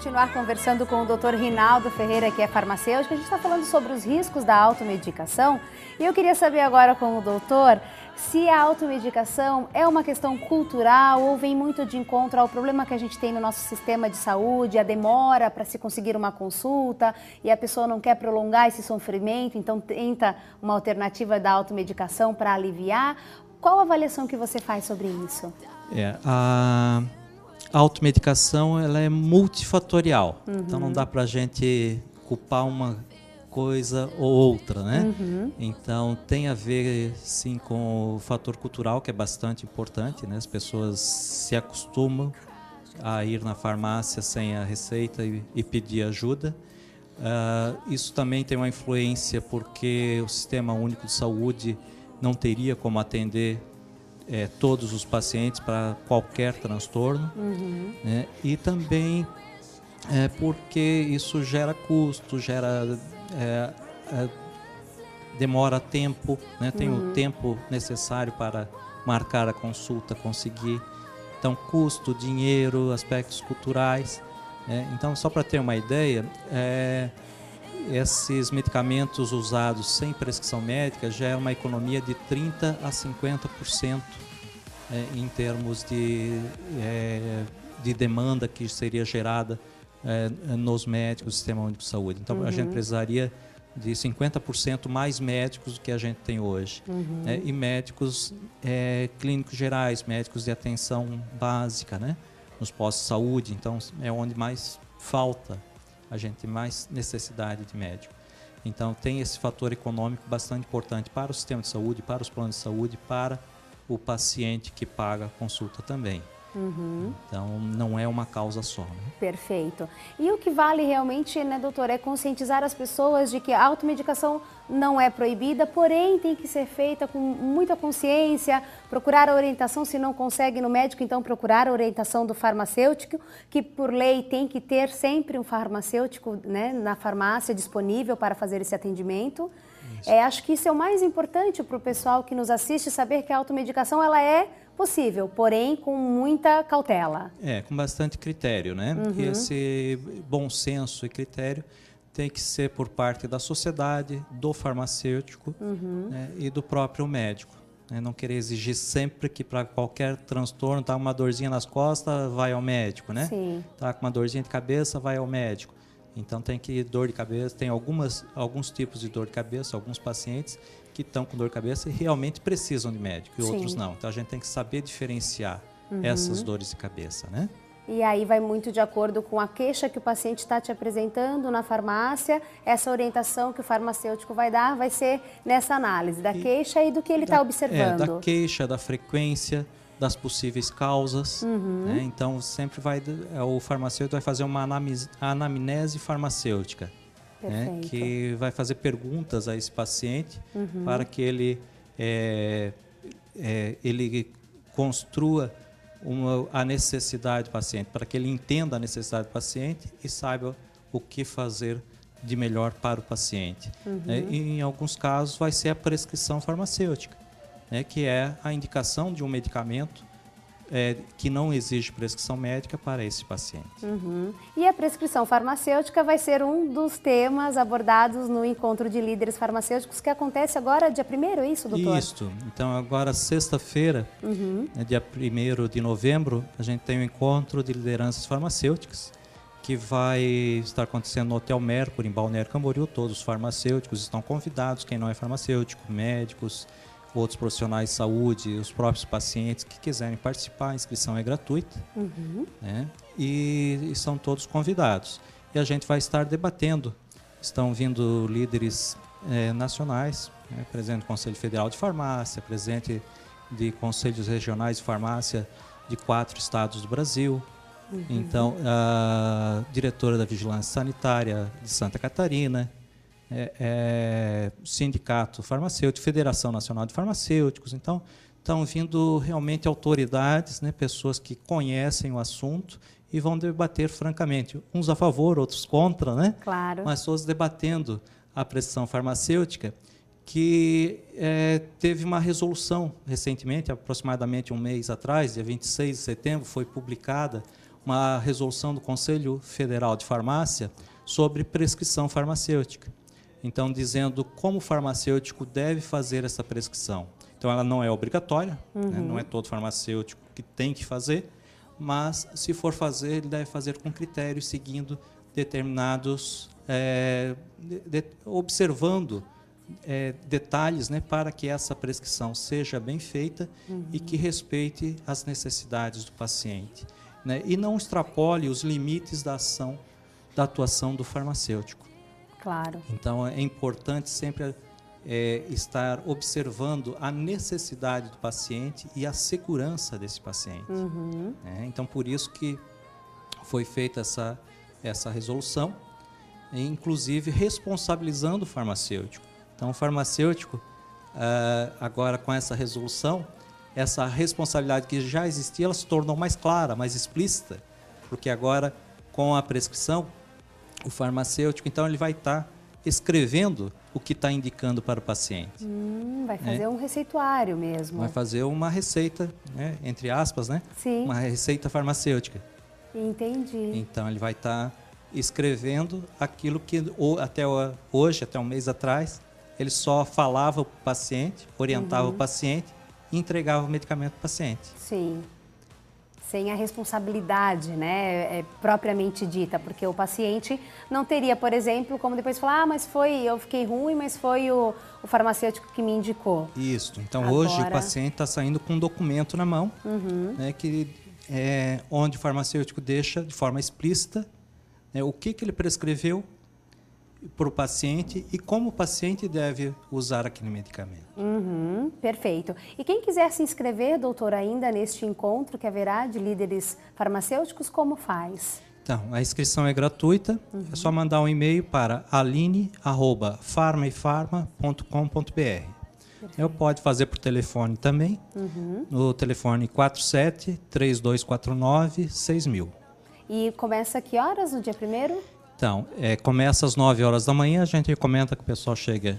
continuar conversando com o Dr. Rinaldo Ferreira, que é farmacêutico. A gente está falando sobre os riscos da automedicação e eu queria saber agora com o doutor se a automedicação é uma questão cultural ou vem muito de encontro ao problema que a gente tem no nosso sistema de saúde, a demora para se conseguir uma consulta e a pessoa não quer prolongar esse sofrimento, então tenta uma alternativa da automedicação para aliviar. Qual a avaliação que você faz sobre isso? A automedicação ela é multifatorial, então não dá para a gente culpar uma coisa ou outra, né? Então tem a ver sim com o fator cultural, que é bastante importante, né? As pessoas se acostumam a ir na farmácia sem a receita e pedir ajuda. Isso também tem uma influência porque o Sistema Único de Saúde não teria como atender todos os pacientes para qualquer transtorno, né? E também porque isso gera custo, demora tempo, né? Tem o tempo necessário para marcar a consulta, conseguir. Então, custo, dinheiro, aspectos culturais. Então, só para ter uma ideia, esses medicamentos usados sem prescrição médica geram uma economia de 30% a 50% em termos de demanda que seria gerada nos médicos do Sistema Único de Saúde. Então, a gente precisaria de 50% mais médicos do que a gente tem hoje. E médicos clínicos gerais, médicos de atenção básica, né? Nos postos de saúde. Então, é onde mais falta, a gente tem mais necessidade de médico. Então, tem esse fator econômico bastante importante para o sistema de saúde, para os planos de saúde, para o paciente que paga a consulta também. Então, não é uma causa só, né? Perfeito. E o que vale realmente, né, doutor, é conscientizar as pessoas de que a automedicação não é proibida, porém tem que ser feita com muita consciência, procurar a orientação, se não consegue no médico, então procurar a orientação do farmacêutico, que por lei tem que ter sempre um farmacêutico, né, na farmácia disponível para fazer esse atendimento. Acho que isso é o mais importante para o pessoal que nos assiste, saber que a automedicação ela é possível, porém com muita cautela. Com bastante critério, né? E esse bom senso e critério tem que ser por parte da sociedade, do farmacêutico, né, e do próprio médico. Não querer exigir sempre que para qualquer transtorno, tá uma dorzinha nas costas, vai ao médico, né? Sim. Tá com uma dorzinha de cabeça, vai ao médico. Então tem que dor de cabeça, tem alguns tipos de dor de cabeça, alguns pacientes que estão com dor de cabeça e realmente precisam de médico, e outros não. Então a gente tem que saber diferenciar essas dores de cabeça, né? E aí vai muito de acordo com a queixa que o paciente está te apresentando na farmácia, essa orientação que o farmacêutico vai dar vai ser nessa análise da queixa e do que ele está observando. Da queixa, da frequência, das possíveis causas, né? Então sempre o farmacêutico vai fazer uma anamnese farmacêutica, né? Que vai fazer perguntas a esse paciente para que ele construa a necessidade do paciente, para que ele entenda a necessidade do paciente e saiba o que fazer de melhor para o paciente. E em alguns casos vai ser a prescrição farmacêutica, que é a indicação de um medicamento que não exige prescrição médica para esse paciente. E a prescrição farmacêutica vai ser um dos temas abordados no Encontro de Líderes Farmacêuticos, que acontece agora dia 1º, é isso, doutor? Isso. Então, agora, sexta-feira, dia 1º de novembro, a gente tem o Encontro de Lideranças Farmacêuticas, que vai estar acontecendo no Hotel Mercury, em Balneário Camboriú. Todos os farmacêuticos estão convidados, quem não é farmacêutico, médicos, outros profissionais de saúde, os próprios pacientes que quiserem participar, a inscrição é gratuita, né? E são todos convidados. E a gente vai estar debatendo, estão vindo líderes nacionais, né? Presidente do Conselho Federal de Farmácia, presidente de conselhos regionais de farmácia de 4 estados do Brasil, então a diretora da Vigilância Sanitária de Santa Catarina, Sindicato Farmacêutico, Federação Nacional de Farmacêuticos. Então, estão vindo realmente autoridades, né, pessoas que conhecem o assunto e vão debater francamente, uns a favor, outros contra, né? Claro. Mas todos debatendo a prescrição farmacêutica, que teve uma resolução recentemente, aproximadamente um mês atrás, dia 26 de setembro, foi publicada uma resolução do Conselho Federal de Farmácia sobre prescrição farmacêutica. Então, dizendo como o farmacêutico deve fazer essa prescrição. Então, ela não é obrigatória, né? Não é todo farmacêutico que tem que fazer, mas, se for fazer, ele deve fazer com critérios, seguindo determinados, observando detalhes, né, para que essa prescrição seja bem feita e que respeite as necessidades do paciente, né, e não extrapole os limites da ação, da atuação do farmacêutico. Claro. Então, é importante sempre estar observando a necessidade do paciente e a segurança desse paciente. Então, por isso que foi feita essa resolução, inclusive responsabilizando o farmacêutico. Então, o farmacêutico, agora com essa resolução, essa responsabilidade que já existia, ela se tornou mais clara, mais explícita, porque agora, com a prescrição, o farmacêutico, então, ele vai estar escrevendo o que está indicando para o paciente. Vai fazer um receituário mesmo. Vai fazer uma receita, né, entre aspas, né? Sim. Uma receita farmacêutica. Entendi. Então, ele vai estar escrevendo aquilo que até hoje, até um mês atrás, ele só falava para o paciente, orientava o paciente e entregava o medicamento para o paciente. Sim. Sem a responsabilidade, né, propriamente dita, porque o paciente não teria, por exemplo, como depois falar, mas eu fiquei ruim, mas foi o farmacêutico que me indicou. Isso. Então, agora, hoje o paciente está saindo com um documento na mão, né, onde o farmacêutico deixa de forma explícita, né, o que ele prescreveu para o paciente e como o paciente deve usar aquele medicamento. Perfeito. E quem quiser se inscrever, doutor, ainda neste encontro que haverá de líderes farmacêuticos, como faz? Então, a inscrição é gratuita, é só mandar um e-mail para aline@farmaefarma.com.br. Eu pode fazer por telefone também, no telefone 47-3249-6000. E começa a que horas no dia 1º? Então, começa às 9 horas da manhã, a gente recomenda que o pessoal chegue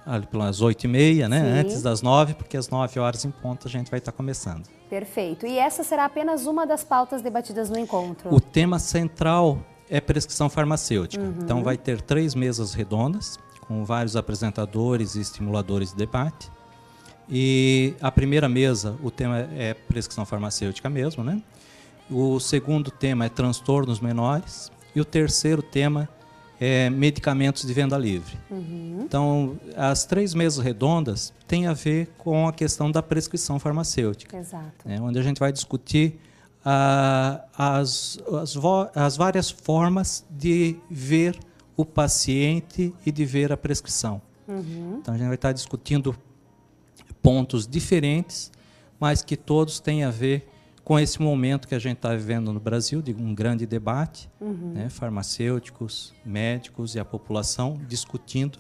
ali pelas 8h30, né? Antes das 9, porque às 9 horas em ponto a gente vai estar começando. Perfeito. E essa será apenas uma das pautas debatidas no encontro? O tema central é prescrição farmacêutica. Então, vai ter 3 mesas redondas, com vários apresentadores e estimuladores de debate. E a primeira mesa, o tema é prescrição farmacêutica mesmo, né? O segundo tema é transtornos menores. E o terceiro tema é medicamentos de venda livre. Então, as 3 mesas redondas têm a ver com a questão da prescrição farmacêutica. Exato. Onde a gente vai discutir as várias formas de ver o paciente e de ver a prescrição. Então, a gente vai estar discutindo pontos diferentes, mas que todos têm a ver com esse momento que a gente está vivendo no Brasil, de um grande debate, né, farmacêuticos, médicos e a população discutindo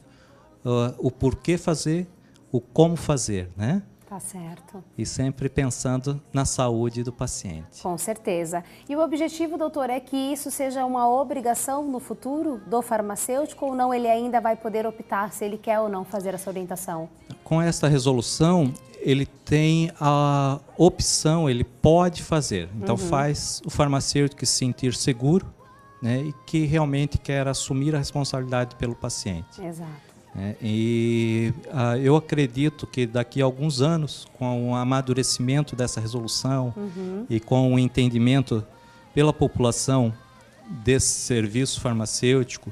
o porquê fazer, o como fazer, né? Tá certo. E sempre pensando na saúde do paciente. Com certeza. E o objetivo, doutor, é que isso seja uma obrigação no futuro do farmacêutico ou não, ele ainda vai poder optar se ele quer ou não fazer essa orientação? Com esta resolução, ele tem a opção, ele pode fazer. Então, faz o farmacêutico se sentir seguro, né, e que realmente quer assumir a responsabilidade pelo paciente. Exato. Eu acredito que daqui a alguns anos, com o amadurecimento dessa resolução e com o entendimento pela população desse serviço farmacêutico,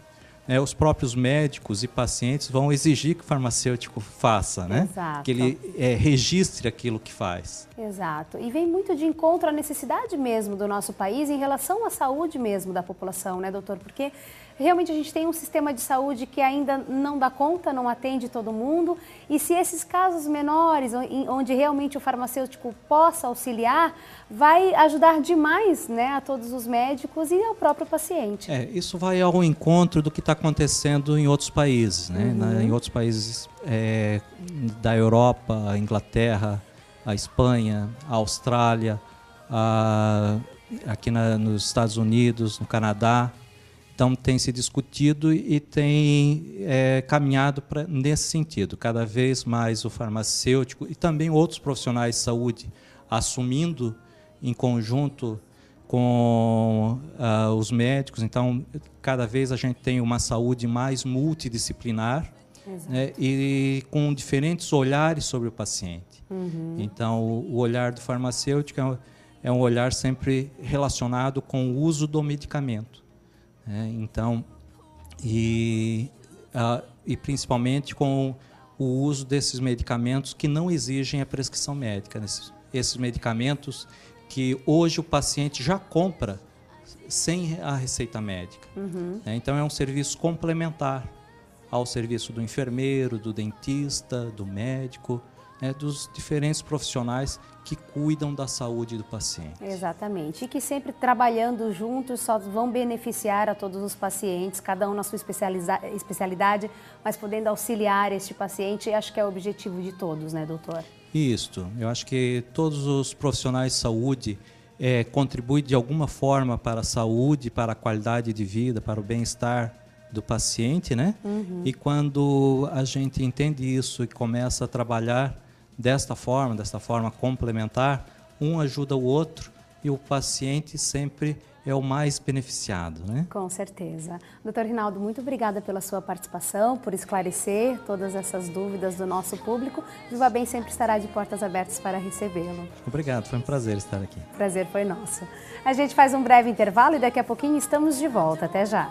os próprios médicos e pacientes vão exigir que o farmacêutico faça, né? Exato. Que ele registre aquilo que faz. Exato. E vem muito de encontro à necessidade mesmo do nosso país em relação à saúde mesmo da população, né, doutor? Porque realmente a gente tem um sistema de saúde que ainda não dá conta, não atende todo mundo. E se esses casos menores, onde realmente o farmacêutico possa auxiliar, vai ajudar demais, né, a todos os médicos e ao próprio paciente. Isso vai ao encontro do que está acontecendo em outros países, né? Em outros países da Europa, a Inglaterra, a Espanha, a Austrália, aqui nos Estados Unidos, no Canadá. Então, tem se discutido e tem caminhado nesse sentido. Cada vez mais o farmacêutico e também outros profissionais de saúde assumindo em conjunto com os médicos. Então, cada vez a gente tem uma saúde mais multidisciplinar, né, e com diferentes olhares sobre o paciente. Então, o olhar do farmacêutico é um olhar sempre relacionado com o uso do medicamento, né? Então, e principalmente com o uso desses medicamentos que não exigem a prescrição médica, esses medicamentos que hoje o paciente já compra sem a receita médica. Né? Então, é um serviço complementar ao serviço do enfermeiro, do dentista, do médico, né, dos diferentes profissionais que cuidam da saúde do paciente. Exatamente. E que sempre trabalhando juntos só vão beneficiar a todos os pacientes, cada um na sua especialidade, mas podendo auxiliar este paciente, acho que é o objetivo de todos, né, doutor? Isso. Eu acho que todos os profissionais de saúde contribuem de alguma forma para a saúde, para a qualidade de vida, para o bem-estar do paciente, né? E quando a gente entende isso e começa a trabalhar desta forma complementar, um ajuda o outro e o paciente sempre é o mais beneficiado, né? Com certeza. Doutor Rinaldo, muito obrigada pela sua participação, por esclarecer todas essas dúvidas do nosso público. Viva Bem sempre estará de portas abertas para recebê-lo. Obrigado, foi um prazer estar aqui. Prazer foi nosso. A gente faz um breve intervalo e daqui a pouquinho estamos de volta. Até já.